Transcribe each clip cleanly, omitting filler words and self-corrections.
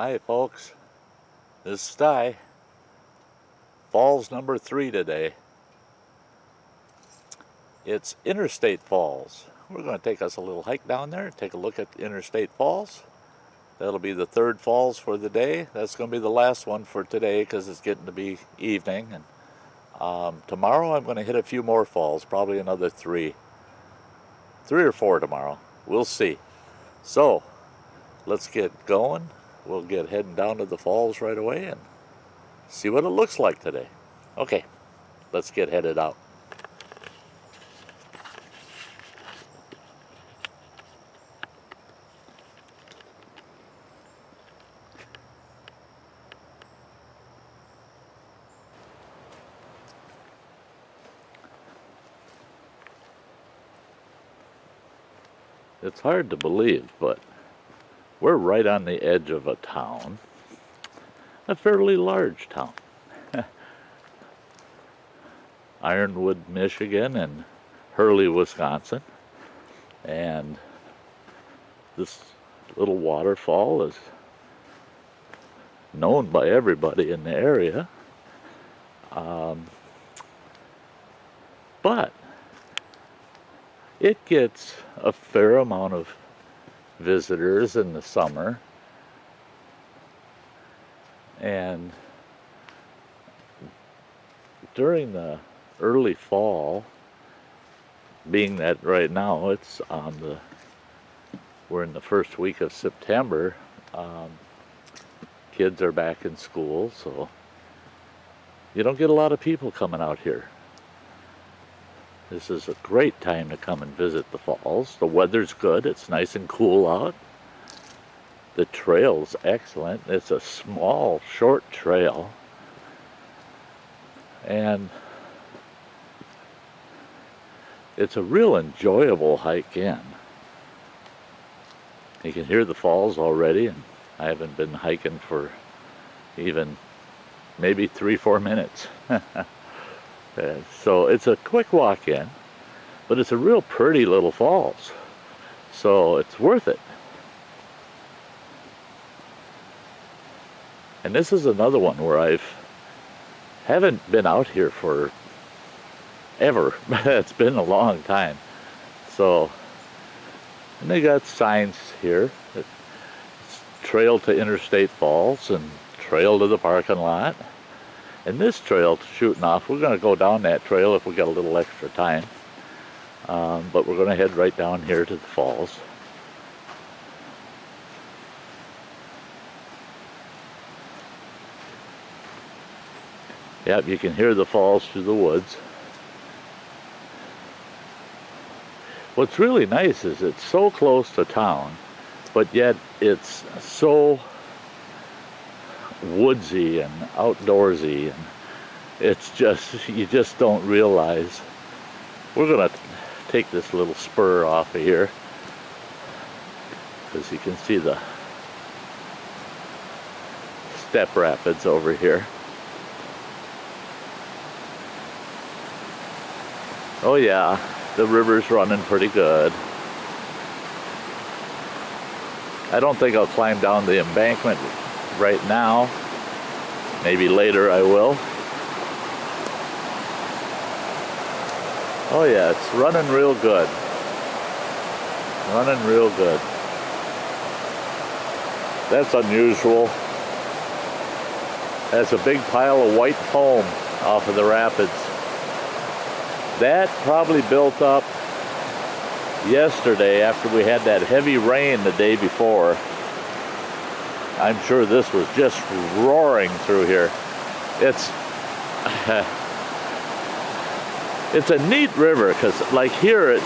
Hi folks, this is Sty. Falls number 3 today. It's Interstate Falls. We're going to take us a little hike down there, take a look at the Interstate Falls. That'll be the third falls for the day. That's going to be the last one for today because it's getting to be evening. And tomorrow I'm going to hit a few more falls, probably another 3 or 4 tomorrow. We'll see. So let's get going. We'll get heading down to the falls right away and see what it looks like today. Okay, let's get headed out. It's hard to believe, but we're right on the edge of a town, a fairly large town. Ironwood, Michigan and Hurley, Wisconsin. And this little waterfall is known by everybody in the area. But it gets a fair amount of visitors in the summer, and during the early fall, being that right now it's we're in the first week of September, kids are back in school, so you don't get a lot of people coming out here. This is a great time to come and visit the falls. The weather's good. It's nice and cool out. The trail's excellent. It's a small, short trail. And it's a real enjoyable hike in. You can hear the falls already, and I haven't been hiking for even maybe 3-4 minutes. So it's a quick walk in, but it's a real pretty little falls, so it's worth it. And this is another one where I haven't been out here for ever. It's been a long time. So, and they got signs here. It's trail to Interstate Falls and trail to the parking lot. And this trail shooting off, we're going to go down that trail if we got a little extra time. But we're going to head right down here to the falls. Yep, you can hear the falls through the woods. What's really nice is it's so close to town, but yet it's so woodsy and outdoorsy, and it's just, you just don't realize. We're gonna take this little spur off of here because you can see the step rapids over here. Oh yeah, the river's running pretty good. I don't think I'll climb down the embankment right now. Maybe later I will. Oh yeah, it's running real good. Running real good. That's unusual. That's a big pile of white foam off of the rapids. That probably built up yesterday after we had that heavy rain the day before. I'm sure this was just roaring through here. It's a neat river because, like here, it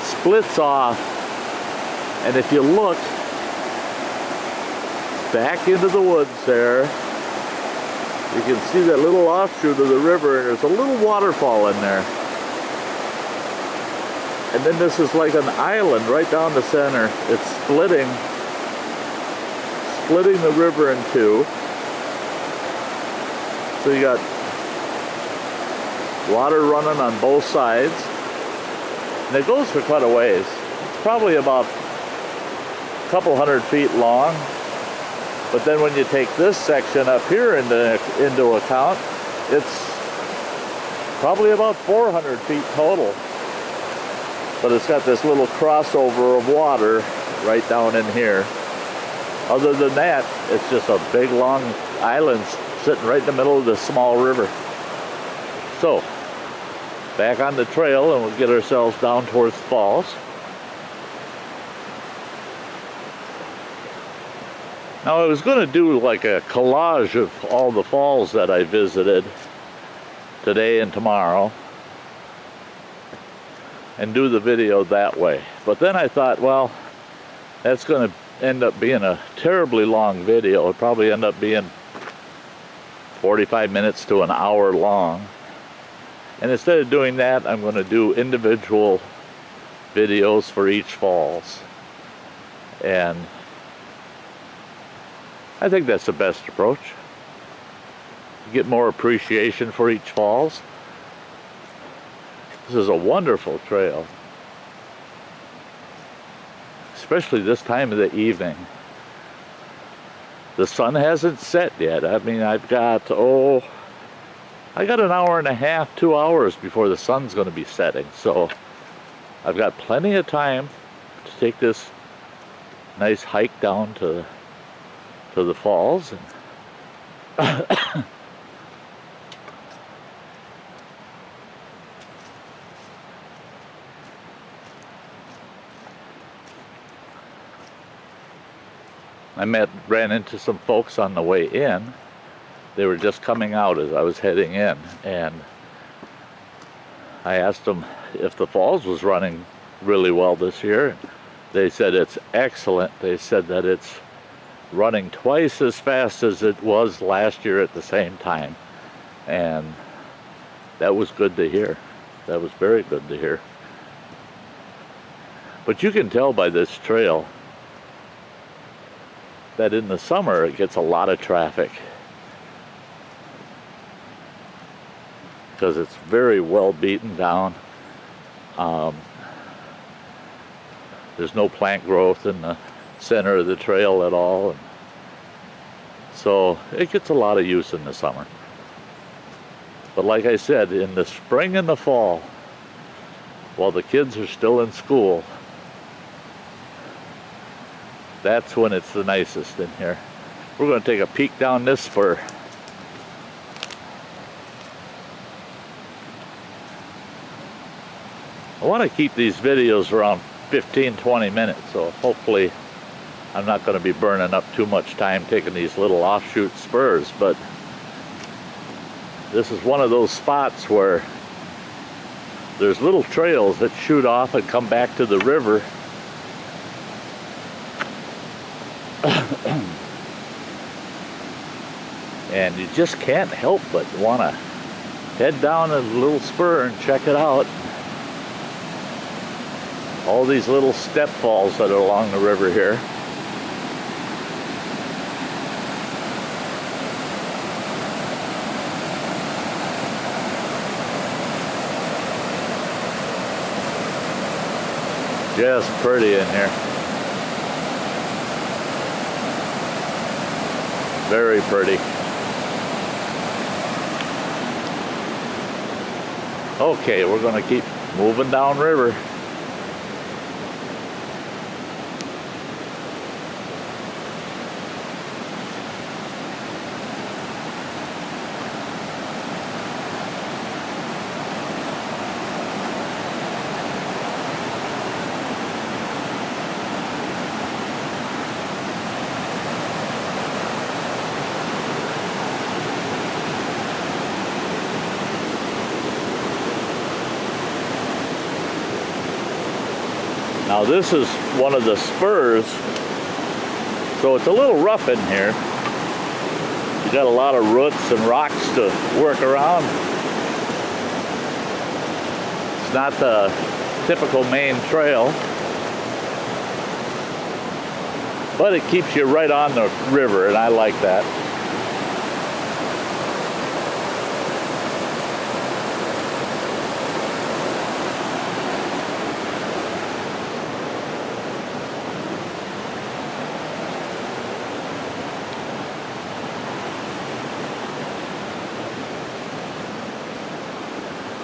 splits off, and if you look back into the woods there, you can see that little offshoot of the river, and there's a little waterfall in there. And then this is like an island right down the center. It's splitting the river in two. So you got water running on both sides. And it goes for quite a ways. It's probably about couple 100 feet long. But then when you take this section up here into account, it's probably about 400 feet total. But it's got this little crossover of water right down in here. Other than that, it's just a big long island sitting right in the middle of this small river. So, back on the trail, and we'll get ourselves down towards the falls. Now I was going to do like a collage of all the falls that I visited today and tomorrow and do the video that way. But then I thought, well, that's going to end up being a terribly long video. It'll probably end up being 45 minutes to an hour long. And instead of doing that, I'm going to do individual videos for each falls. And I think that's the best approach. Get more appreciation for each falls. This is a wonderful trail, especially this time of the evening. The sun hasn't set yet. I mean, I've got, I got an hour and a half, 2 hours before the sun's going to be setting. So I've got plenty of time to take this nice hike down to the falls. And I ran into some folks on the way in. They were just coming out as I was heading in, and I asked them if the falls was running really well this year. They said it's excellent. They said that it's running twice as fast as it was last year at the same time, and that was good to hear. That was very good to hear. But you can tell by this trail that in the summer it gets a lot of traffic because it's very well beaten down. There's no plant growth in the center of the trail at all, and so it gets a lot of use in the summer. But like I said, in the spring and the fall, while the kids are still in school, that's when it's the nicest in here. We're going to take a peek down this spur. I want to keep these videos around 15-20 minutes, so hopefully I'm not going to be burning up too much time taking these little offshoot spurs. But this is one of those spots where there's little trails that shoot off and come back to the river. And you just can't help but want to head down a little spur and check it out. All these little step falls that are along the river here. Just pretty in here. Very pretty. Okay, we're going to keep moving down river. Now this is one of the spurs, so it's a little rough in here. You got a lot of roots and rocks to work around. It's not the typical main trail, but it keeps you right on the river, and I like that.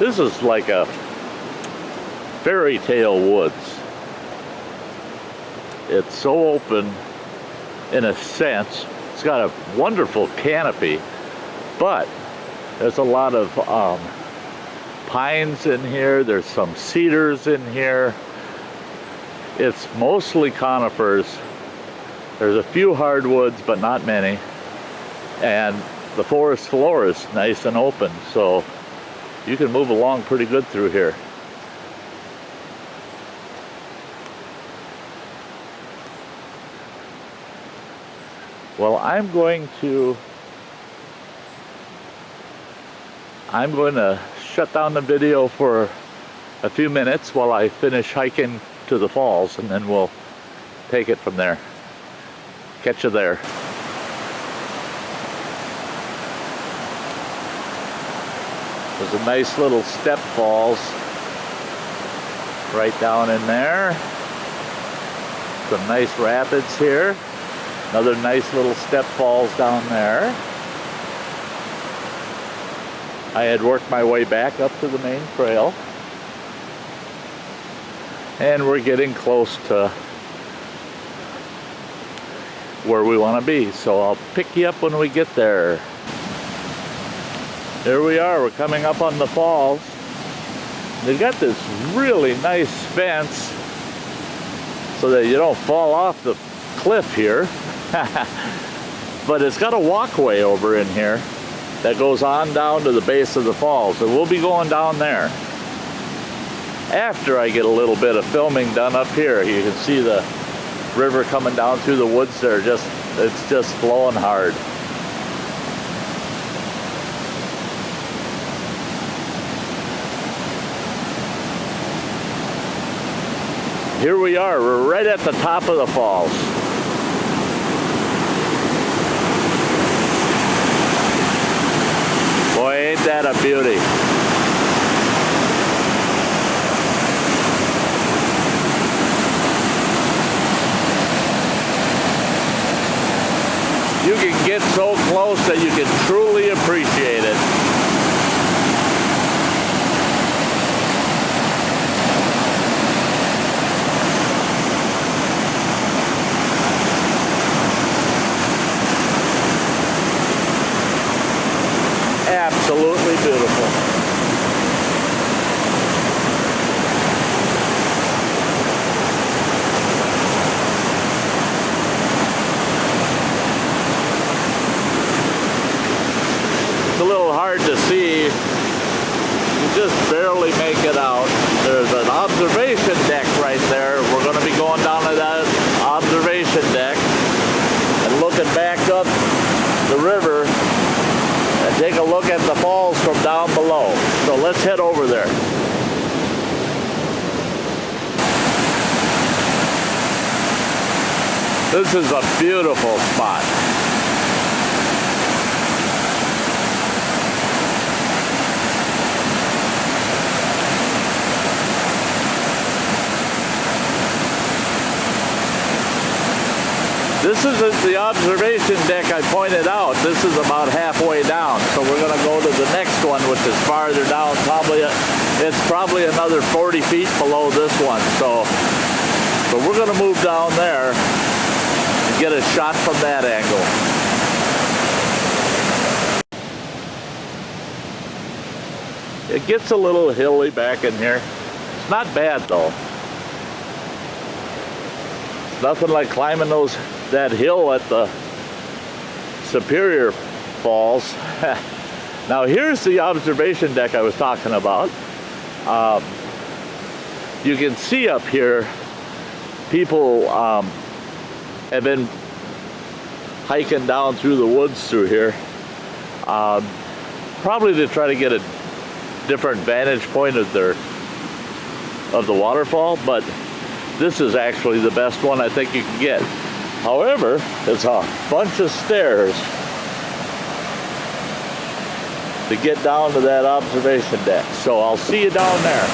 This is like a fairy tale woods. It's so open in a sense. It's got a wonderful canopy, but there's a lot of pines in here. There's some cedars in here. It's mostly conifers. There's a few hardwoods, but not many. And the forest floor is nice and open, so you can move along pretty good through here. Well, I'm going to shut down the video for a few minutes while I finish hiking to the falls, and then we'll take it from there. Catch you there. There's a nice little step falls right down in there. Some nice rapids here. Another nice little step falls down there. I had worked my way back up to the main trail. And we're getting close to where we want to be. So I'll pick you up when we get there. There we are, we're coming up on the falls. They've got this really nice fence so that you don't fall off the cliff here. But it's got a walkway over in here that goes on down to the base of the falls, and we'll be going down there after I get a little bit of filming done up here. You can see the river coming down through the woods there. It's just flowing hard. Here we are, we're right at the top of the falls. Boy, ain't that a beauty. You can get so close that you can truly appreciate it. Absolutely beautiful. It's a little hard to see. You just barely make it out. There's an observation deck right there. We're going to be going down to that observation deck and looking back up the river and take a look at the falls from down below. So let's head over there. This is a beautiful spot. This isn't the observation deck I pointed out. This is about halfway down. So we're going to go to the next one, which is farther down. It's probably another 40 feet below this one. So we're going to move down there and get a shot from that angle. It gets a little hilly back in here. It's not bad though. Nothing like climbing that hill at the Superior Falls. Now here's the observation deck I was talking about. You can see up here people have been hiking down through the woods through here, probably to try to get a different vantage point of the waterfall, but this is actually the best one I think you can get. However, it's a bunch of stairs to get down to that observation deck. So I'll see you down there.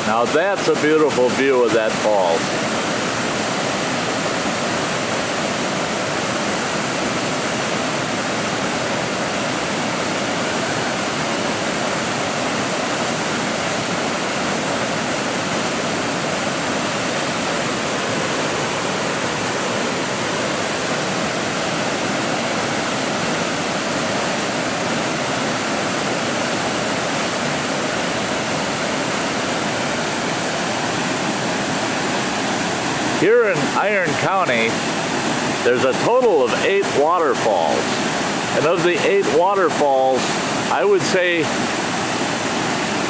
Now that's a beautiful view of that falls. Here in Iron County, there's a total of 8 waterfalls. And of the 8 waterfalls, I would say,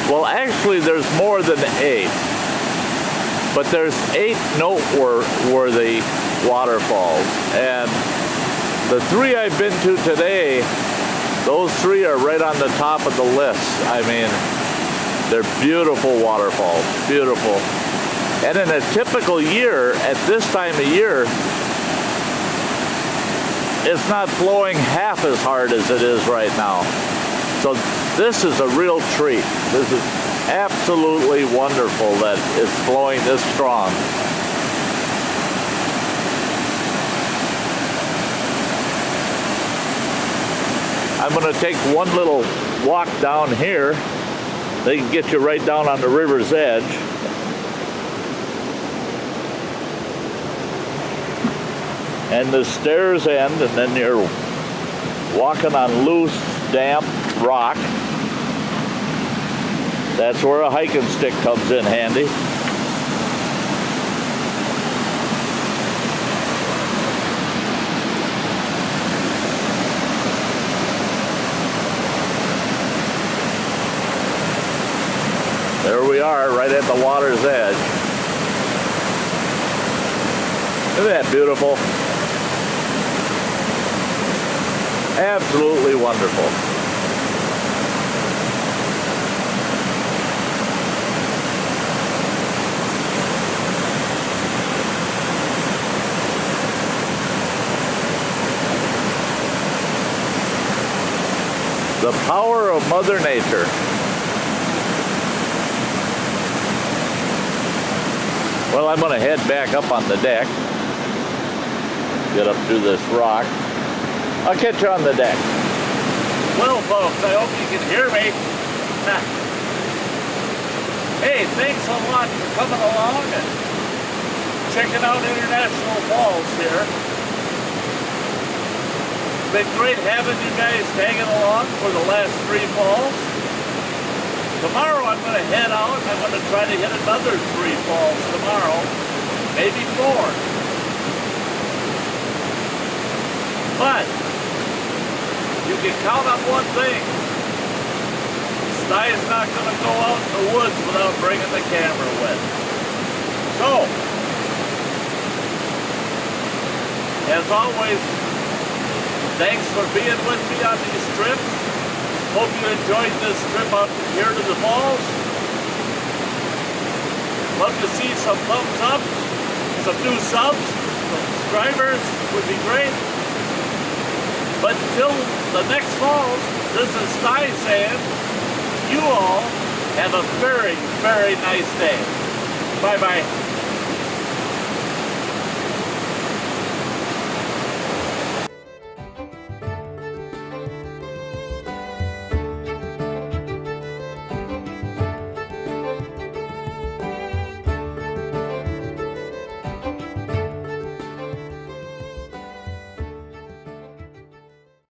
well, actually there's more than 8. But there's 8 noteworthy waterfalls. And the 3 I've been to today, those 3 are right on the top of the list. I mean, they're beautiful waterfalls, beautiful. And in a typical year, at this time of year, it's not flowing half as hard as it is right now. So this is a real treat. This is absolutely wonderful that it's flowing this strong. I'm going to take one little walk down here. They can get you right down on the river's edge. And the stairs end, and then you're walking on loose, damp rock. That's where a hiking stick comes in handy. There we are, right at the water's edge. Isn't that beautiful? Absolutely wonderful. The power of Mother Nature. Well, I'm going to head back up on the deck. Get up through this rock. I'll catch you on the deck. Well, folks, I hope you can hear me. Hey, thanks a lot for coming along and checking out International Falls here. It's been great having you guys tagging along for the last 3 falls. Tomorrow I'm going to head out. I'm going to try to hit another 3 falls tomorrow, maybe 4. But you can count on one thing. Sty is not going to go out in the woods without bringing the camera with. So, as always, thanks for being with me on these trips. Hope you enjoyed this trip up here to the falls. Love to see some thumbs up, some new subs, subscribers would be great. But till the next falls, this is Sty saying, you all have a very, very nice day. Bye-bye.